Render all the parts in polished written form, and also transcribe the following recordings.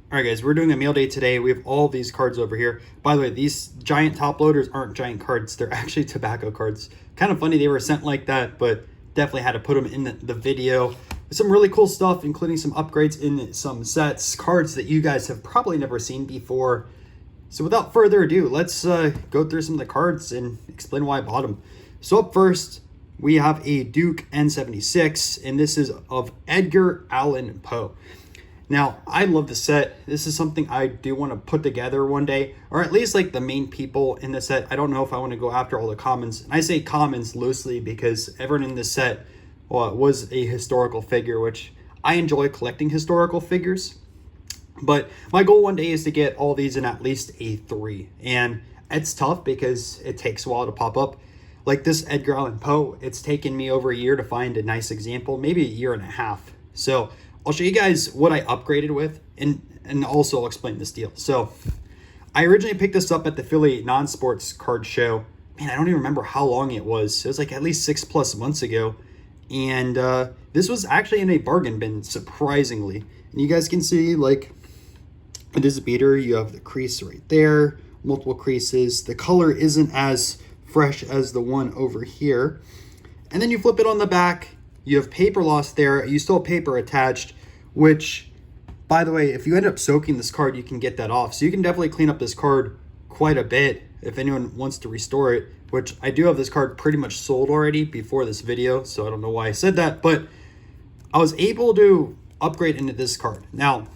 All right, guys, we're doing a mail day today. We have all these cards over here. By the way, these giant top loaders aren't giant cards. They're actually tobacco cards. Kind of funny they were sent like that, but definitely had to put them in the video. Some really cool stuff, including some upgrades in some sets, cards that you guys have probably never seen before. So without further ado, let's go through some of the cards and explain why I bought them. So up first, we have a Duke N76, and this is of Edgar Allan Poe. Now, I love the set. This is something I do want to put together one day, or at least like the main people in the set. I don't know if I want to go after all the commons. And I say commons loosely because everyone in this set was a historical figure, which I enjoy collecting historical figures. But my goal one day is to get all these in at least a 3. And it's tough because it takes a while to pop up. Like this Edgar Allan Poe, it's taken me over a year to find a nice example, maybe a year and a half. So I'll show you guys what I upgraded with, and also I'll explain this deal. So I originally picked this up at the Philly non-sports card show. Man, I don't even remember how long it was. It was like at least 6+ months ago. And this was actually in a bargain bin, surprisingly. And you guys can see, like, this beater, you have the crease right there, multiple creases. The color isn't as fresh as the one over here. And then you flip it on the back. You have paper loss there. You still have paper attached, which, by the way, if you end up soaking this card, you can get that off. So you can definitely clean up this card quite a bit if anyone wants to restore it, which I do have this card pretty much sold already before this video, so I don't know why I said that, but I was able to upgrade into this card. Now,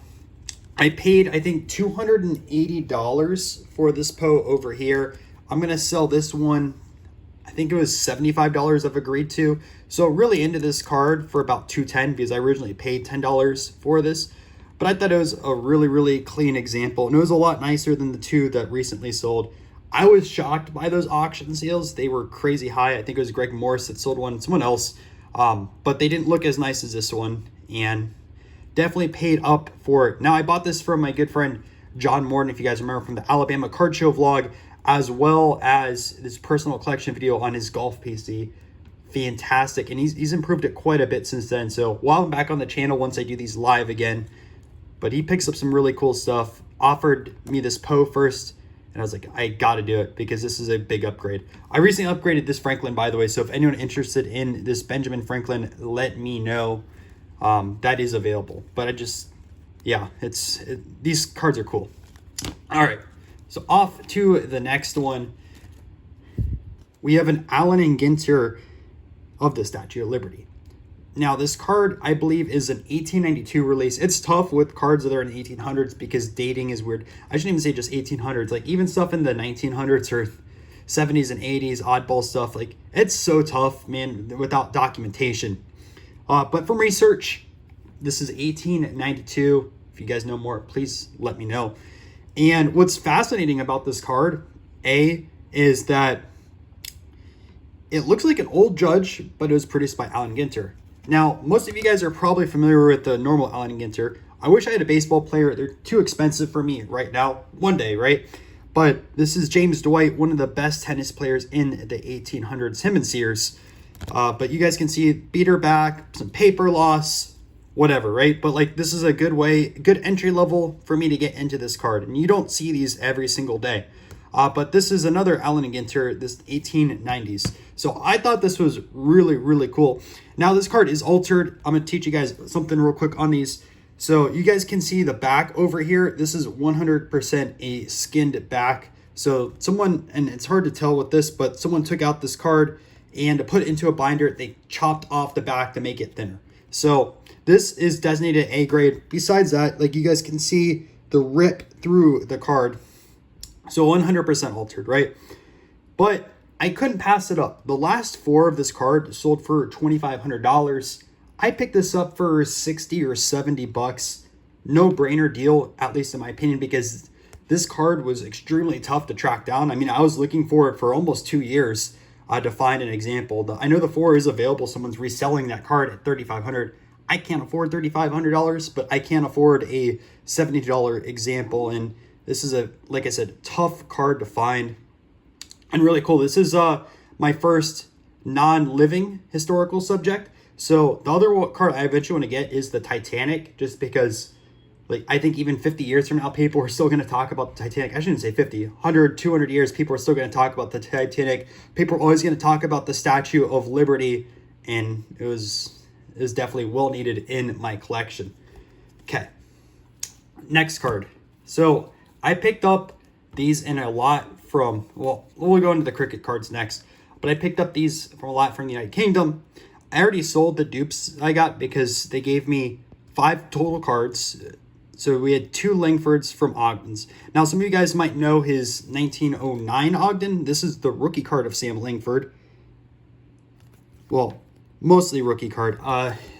I paid, I think, $280 for this Poe over here. I'm going to sell this one, I think it was $75 I've agreed to. So really into this card for about $210 because I originally paid $10 for this. But I thought it was a really, really clean example. And it was a lot nicer than the 2 that recently sold. I was shocked by those auction sales. They were crazy high. I think it was Greg Morris that sold one, someone else. But they didn't look as nice as this one. And definitely paid up for it. Now, I bought this from my good friend John Morton, if you guys remember, from the Alabama Card Show vlog, as well as this personal collection video on his golf PC. Fantastic. And he's improved it quite a bit since then. So while I'm back on the channel, once I do these live again, but he picks up some really cool stuff, offered me this Poe first, and I was like, I got to do it because this is a big upgrade. I recently upgraded this Franklin, by the way. So if anyone interested in this Benjamin Franklin, let me know. That is available. But I just, yeah, these cards are cool. All right. So off to the next one. We have an Allen and Ginter of the Statue of Liberty. Now, this card, I believe, is an 1892 release. It's tough with cards that are in the 1800s because dating is weird. I shouldn't even say just 1800s. Like, even stuff in the 1900s or 70s and 80s, oddball stuff. Like, it's so tough, man, without documentation. But from research, this is 1892. If you guys know more, please let me know. And what's fascinating about this card, is that it looks like an old Judge, but it was produced by Allen Ginter. Now, most of you guys are probably familiar with the normal Allen Ginter. I wish I had a baseball player. They're too expensive for me right now. One day, right? But this is James Dwight, one of the best tennis players in the 1800s, him and Sears. But you guys can see beater back, some paper loss, whatever, right? But like, this is a good entry level for me to get into this card. And you don't see these every single day. But this is another Allen & Ginter, this 1890s. So I thought this was really, really cool. Now this card is altered. I'm going to teach you guys something real quick on these. So you guys can see the back over here. This is 100% a skinned back. So someone, and it's hard to tell with this, but someone took out this card and to put it into a binder, they chopped off the back to make it thinner. So this is designated A grade. Besides that, like you guys can see the rip through the card. So 100% altered, right? But I couldn't pass it up. The last 4 of this card sold for $2,500. I picked this up for 60 or 70 bucks. No brainer deal, at least in my opinion, because this card was extremely tough to track down. I mean, I was looking for it for almost 2 years to find an example. I know the 4 is available. Someone's reselling that card at $3,500. I can't afford $3,500, but I can't afford a $70 example. And this is like I said, tough card to find and really cool. This is my first non-living historical subject. So the other card I eventually want to get is the Titanic, just because like, I think even 50 years from now, people are still going to talk about the Titanic. I shouldn't say 50, 100, 200 years, people are still going to talk about the Titanic. People are always going to talk about the Statue of Liberty, and it was definitely well needed in my collection. Okay, next card. So I picked up these in a lot from, well, we'll go into the cricket cards next, but I picked up these from a lot from the United Kingdom. I already sold the dupes I got because they gave me 5 total cards. So we had 2 Langfords from Ogdens. Now, some of you guys might know his 1909 Ogden. This is the rookie card of Sam Langford. Well, mostly rookie card.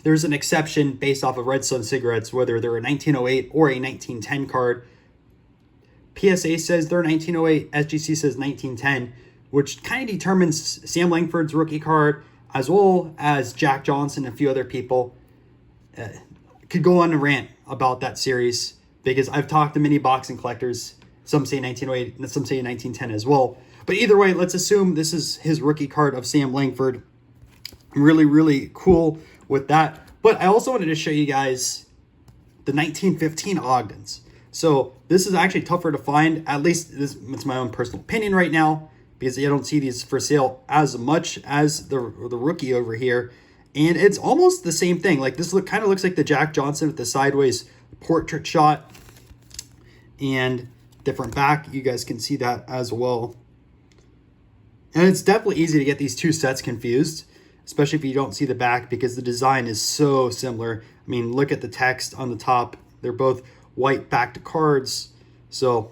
There's an exception based off of Red Sun cigarettes, whether they're a 1908 or a 1910 card. PSA says they're 1908, SGC says 1910, which kind of determines Sam Langford's rookie card, as well as Jack Johnson and a few other people. Could go on a rant about that series because I've talked to many boxing collectors. Some say 1908 and some say 1910 as well. But either way, let's assume this is his rookie card of Sam Langford. Really, really cool with that. But I also wanted to show you guys the 1915 Ogdens. So this is actually tougher to find. At least it's my own personal opinion right now, because I don't see these for sale as much as the rookie over here. And it's almost the same thing. Like, this kind of looks like the Jack Johnson with the sideways portrait shot and different back. You guys can see that as well. And it's definitely easy to get these two sets confused, especially if you don't see the back, because the design is so similar. I mean, look at the text on the top. They're both white backed cards. So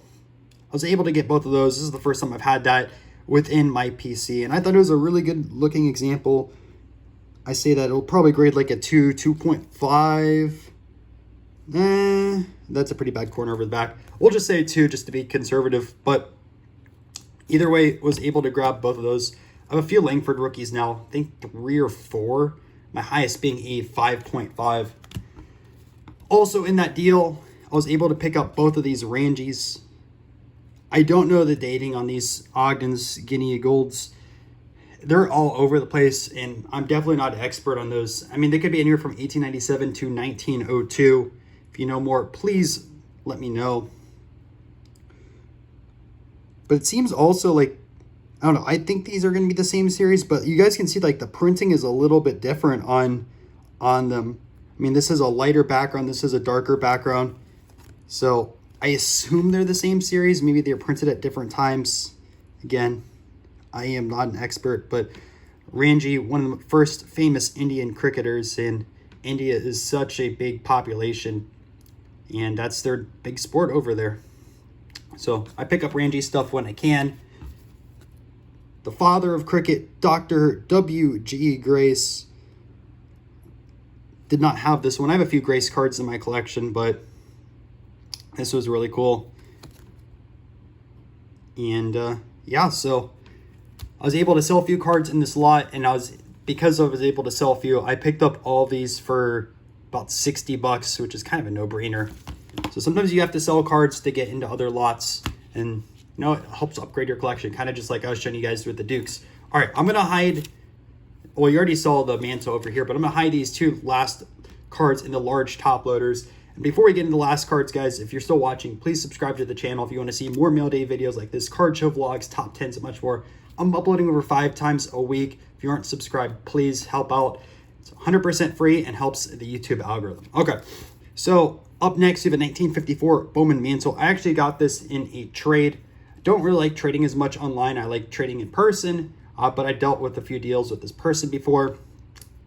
I was able to get both of those. This is the first time I've had that within my PC, and I thought it was a really good looking example. I say that it'll probably grade like a 2, 2.5. That's a pretty bad corner over the back. We'll just say 2 just to be conservative. But either way, was able to grab both of those. I have a few Langford rookies now. I think 3 or 4. My highest being a 5.5. Also in that deal, I was able to pick up both of these Rangies. I don't know the dating on these Ogdens, Guinea Golds. They're all over the place, and I'm definitely not an expert on those. I mean, they could be anywhere from 1897 to 1902. If you know more, please let me know. But it seems also like, I don't know, I think these are going to be the same series, but you guys can see like the printing is a little bit different on them. I mean, this is a lighter background. This is a darker background. So I assume they're the same series. Maybe they're printed at different times. Again, I am not an expert, but Ranji, one of the first famous Indian cricketers, and India is such a big population, and that's their big sport over there. So I pick up Ranji stuff when I can. The father of cricket, Dr. W.G. Grace. Did not have this one. I have a few Grace cards in my collection, but this was really cool. And yeah, so I was able to sell a few cards in this lot, and because I was able to sell a few, I picked up all these for about $60, which is kind of a no-brainer. So sometimes you have to sell cards to get into other lots, and you know, it helps upgrade your collection, kind of just like I was showing you guys with the Dukes. All right, I'm gonna hide. Well, you already saw the mantle over here, but I'm gonna hide these 2 last cards in the large top loaders. And before we get into the last cards, guys, if you're still watching, please subscribe to the channel if you want to see more mail day videos like this, card show vlogs, top 10s, and much more. I'm uploading over 5 times a week. If you aren't subscribed, please help out. It's 100% free and helps the YouTube algorithm. Okay, so up next, we have a 1954 Bowman Mantle. I actually got this in a trade. I don't really like trading as much online. I like trading in person, but I dealt with a few deals with this person before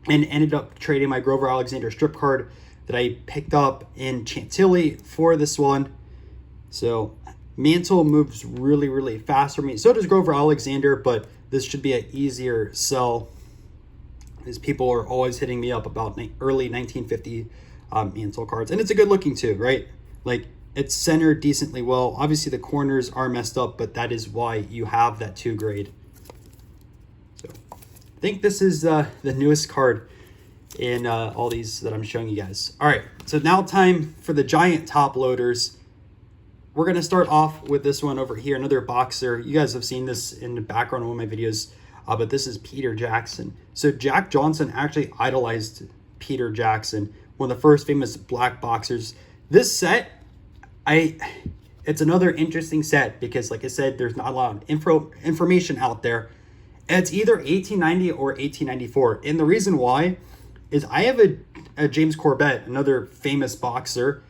and ended up trading my Grover Alexander strip card that I picked up in Chantilly for this one. So Mantle moves really, really fast for me. So does Grover Alexander, but this should be an easier sell, as people are always hitting me up about early 1950 Mantle cards. And it's a good looking too, right? Like, it's centered decently well. Obviously the corners are messed up, but that is why you have that 2 grade. So I think this is the newest card in all these that I'm showing you guys. All right, so now time for the giant top loaders. We're going to start off with this one over here, another boxer. You guys have seen this in the background of one of my videos, but this is Peter Jackson. So Jack Johnson actually idolized Peter Jackson, one of the first famous black boxers. This set, it's another interesting set because, like I said, there's not a lot of information out there. It's either 1890 or 1894. And the reason why is I have a James Corbett, another famous boxer,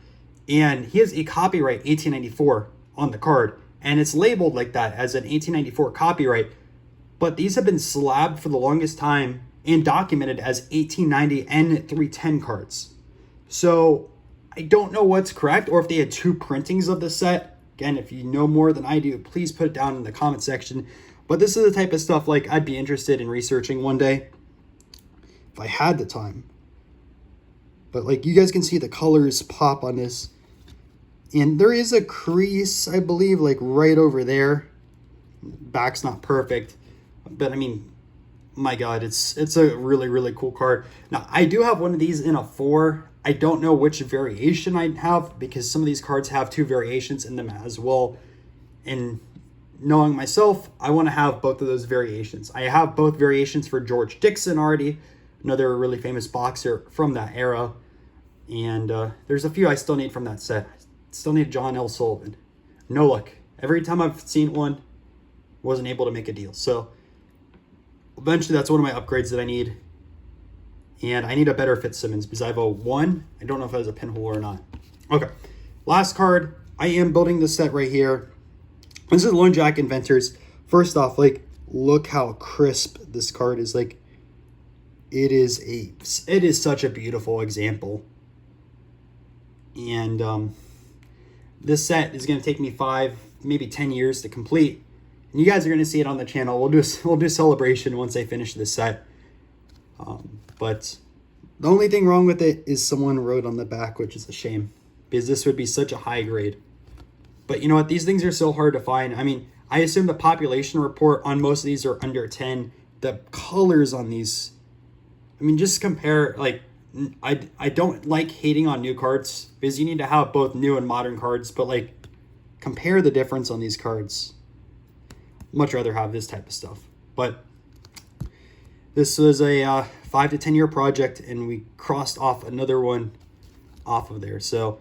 and he has a copyright 1894 on the card. And it's labeled like that as an 1894 copyright. But these have been slabbed for the longest time and documented as 1890 and 310 cards. So I don't know what's correct, or if they had two printings of the set. Again, if you know more than I do, please put it down in the comment section. But this is the type of stuff like I'd be interested in researching one day if I had the time. But like you guys can see the colors pop on this. And there is a crease, I believe, like right over there. Back's not perfect. But I mean, my God, it's a really, really cool card. Now, I do have one of these in a 4. I don't know which variation I have because some of these cards have 2 variations in them as well. And knowing myself, I want to have both of those variations. I have both variations for George Dixon already, another really famous boxer from that era. And there's a few I still need from that set. I still need John L. Sullivan. No luck. Every time I've seen one, wasn't able to make a deal. So eventually that's one of my upgrades that I need. And I need a better Fitzsimmons because I have a 1. I don't know if it has a pinhole or not. Okay. Last card. I am building this set right here. This is Lone Jack Inventors. First off, like, look how crisp this card is. Like, it is such a beautiful example. And this set is going to take me 5, maybe 10 years to complete. And you guys are going to see it on the channel. We'll do celebration once I finish this set. But the only thing wrong with it is someone wrote on the back, which is a shame because this would be such a high grade. But you know what? These things are so hard to find. I mean, I assume the population report on most of these are under 10. The colors on these, I mean, just compare, like, I don't like hating on new cards because you need to have both new and modern cards, but like compare the difference on these cards. Much rather have this type of stuff. But this was a 5 to 10 year project and we crossed off another one off of there. So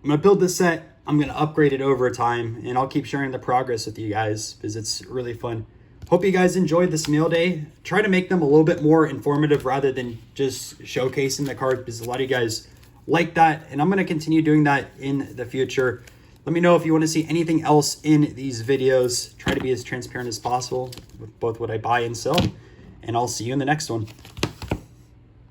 I'm going to build this set. I'm going to upgrade it over time and I'll keep sharing the progress with you guys because it's really fun. Hope you guys enjoyed this meal day. Try to make them a little bit more informative rather than just showcasing the card because a lot of you guys like that. And I'm going to continue doing that in the future. Let me know if you want to see anything else in these videos. Try to be as transparent as possible with both what I buy and sell. And I'll see you in the next one.